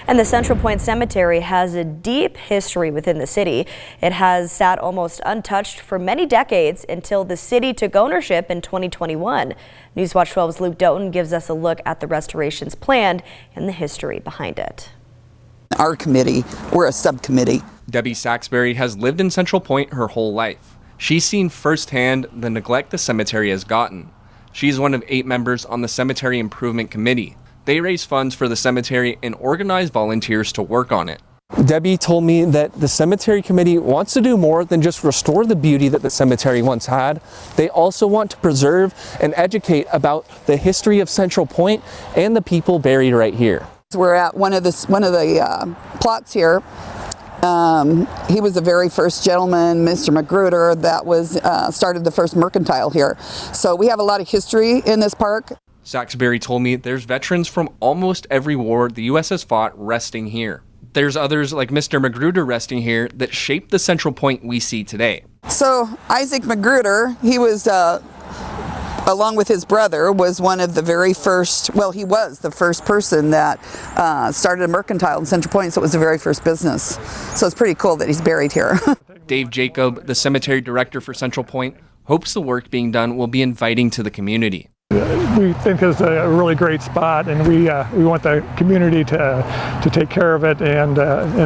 And the Central Point Cemetery has a deep history within the city. It has sat almost untouched for many decades until the city took ownership in 2021. Newswatch 12's Luke Doughton gives us a look at the restorations planned and the history behind it. Our committee, we're a subcommittee. Debbie Saxberry has lived in Central Point her whole life. She's seen firsthand the neglect the cemetery has gotten. She's one of 8 members on the Cemetery Improvement Committee. They raise funds for the cemetery and organize volunteers to work on it. Debbie told me that the cemetery committee wants to do more than just restore the beauty that the cemetery once had. They also want to preserve and educate about the history of Central Point and the people buried right here. We're at one of the plots here. He was the very first gentleman, Mr. Magruder, that was started the first mercantile here. So we have a lot of history in this park. Saxberry told me there's veterans from almost every war the U.S. has fought resting here. There's others like Mr. Magruder resting here that shaped the Central Point we see today. So Isaac Magruder, he was, along with his brother, was one of the very first, well, he was the first person that started a mercantile in Central Point, so it was the very first business. So it's pretty cool that he's buried here. Dave Jacob, the cemetery director for Central Point, hopes the work being done will be inviting to the community. We think it's a really great spot, and we want the community to take care of it and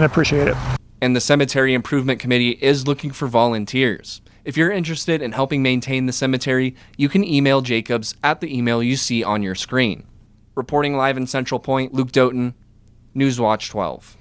appreciate it. And the Cemetery Improvement Committee is looking for volunteers. If you're interested in helping maintain the cemetery, you can email Jacobs at the email you see on your screen. Reporting live in Central Point, Luke Doughton, Newswatch 12.